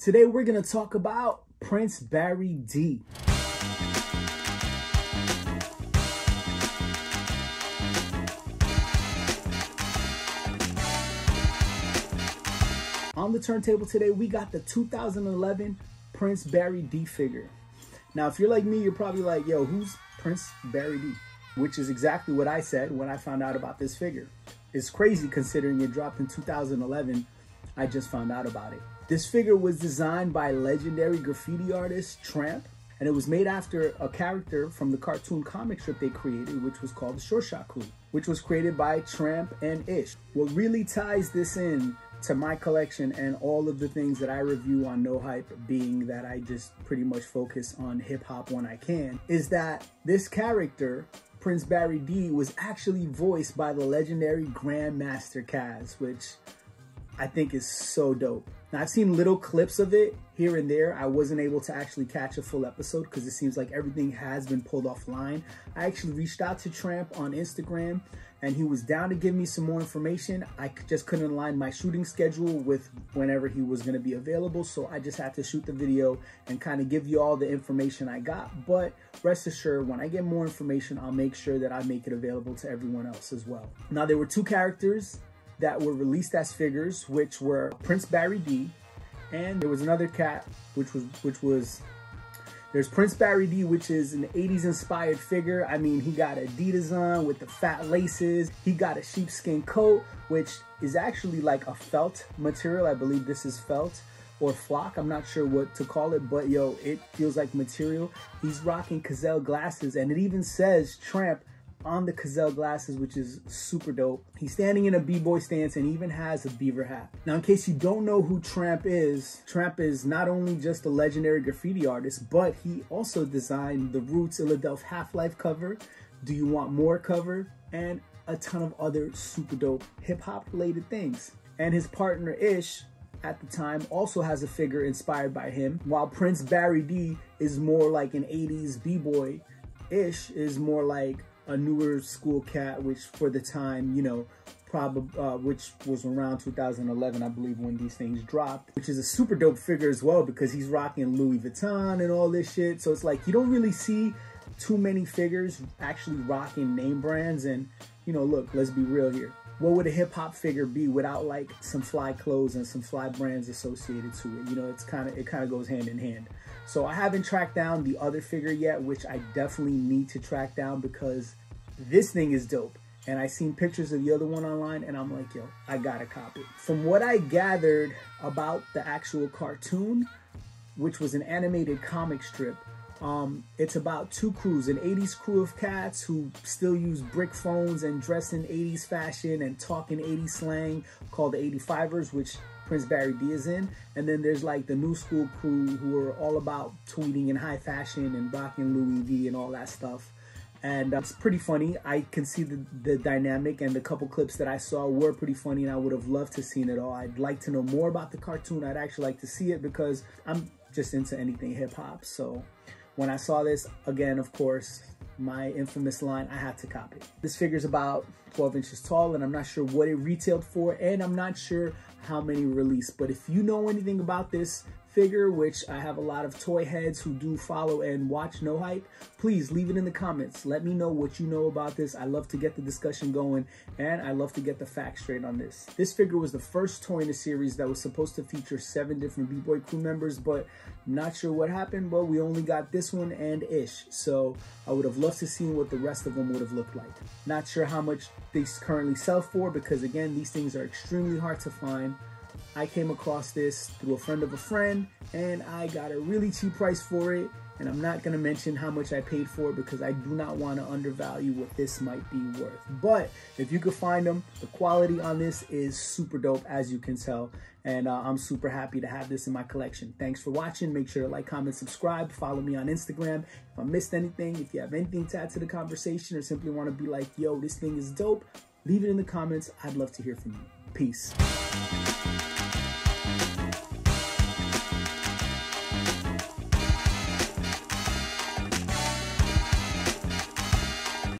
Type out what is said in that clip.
Today we're going to talk about Prince Barry D. On the turntable today, we got the 2011 Prince Barry D figure. Now, if you're like me, you're probably like, yo, who's Prince Barry D? Which is exactly what I said when I found out about this figure. It's crazy considering it dropped in 2011. I just found out about it. This figure was designed by legendary graffiti artist Tramp, and it was made after a character from the cartoon comic strip they created, which was called the Short Shot Crew, which was created by Tramp and Ish. What really ties this in to my collection and all of the things that I review on No Hype, being that I just pretty much focus on hip hop when I can, is that this character, Prince Barry D, was actually voiced by the legendary Grandmaster Caz, which I think is so dope. Now, I've seen little clips of it here and there. I wasn't able to actually catch a full episode because it seems like everything has been pulled offline. I actually reached out to Tramp on Instagram and he was down to give me some more information. I just couldn't align my shooting schedule with whenever he was going to be available. So I just had to shoot the video and kind of give you all the information I got. But rest assured, when I get more information, I'll make sure that I make it available to everyone else as well. Now, there were two characters that were released as figures, which were Prince Barry D, and there was another cat, there's Prince Barry D, which is an 80s inspired figure. I mean, he got Adidas on with the fat laces. He got a sheepskin coat, which is actually like a felt material. I believe this is felt or flock. I'm not sure what to call it, but yo, it feels like material. He's rocking Caz glasses, and it even says Tramp on the Caz glasses, which is super dope. He's standing in a b-boy stance and even has a beaver hat. Now, in case you don't know who Tramp is not only just a legendary graffiti artist, but he also designed the Roots Philadelphia Half-Life cover, Do You Want More cover, and a ton of other super dope hip-hop related things. And his partner Ish at the time also has a figure inspired by him, while Prince Barry D is more like an 80s b-boy. Ish is more like a newer school cat, which for the time, you know, which was around 2011, I believe, when these things dropped, which is a super dope figure as well because he's rocking Louis Vuitton and all this shit. So it's like you don't really see too many figures actually rocking name brands. And, you know, look, let's be real here. What would a hip hop figure be without like some fly clothes and some fly brands associated to it? You know, it kind of goes hand in hand. So I haven't tracked down the other figure yet, which I definitely need to track down because this thing is dope. And I seen pictures of the other one online and I'm like, yo, I gotta cop it. From what I gathered about the actual cartoon, which was an animated comic strip, it's about two crews, an 80s crew of cats who still use brick phones and dress in 80s fashion and talk in 80s slang called the 85ers, which Prince Barry D is in. And then there's like the new school crew who are all about tweeting in high fashion and rocking Louis V and all that stuff. And it's pretty funny. I can see the dynamic, and the couple clips that I saw were pretty funny, and I would have loved to seen it all. I'd like to know more about the cartoon. I'd actually like to see it because I'm just into anything hip hop. So when I saw this, again, of course, my infamous line, I had to cop it. This figure's about 12 inches tall, and I'm not sure what it retailed for, and I'm not sure how many released. But if you know anything about this figure, which I have a lot of toy heads who do follow and watch No Hype, please leave it in the comments. Let me know what you know about this. I love to get the discussion going, and I love to get the facts straight on this. This figure was the first toy in the series that was supposed to feature 7 different b-boy crew members, but I'm not sure what happened, but we only got this one and Ish. So I would have loved to see what the rest of them would have looked like. Not sure how much they currently sell for because, again, these things are extremely hard to find. I came across this through a friend of a friend and I got a really cheap price for it. And I'm not going to mention how much I paid for it because I do not want to undervalue what this might be worth. But if you could find them, the quality on this is super dope, as you can tell. And I'm super happy to have this in my collection. Thanks for watching. Make sure to like, comment, subscribe. Follow me on Instagram. If I missed anything, if you have anything to add to the conversation or simply want to be like, yo, this thing is dope, leave it in the comments. I'd love to hear from you. Peace.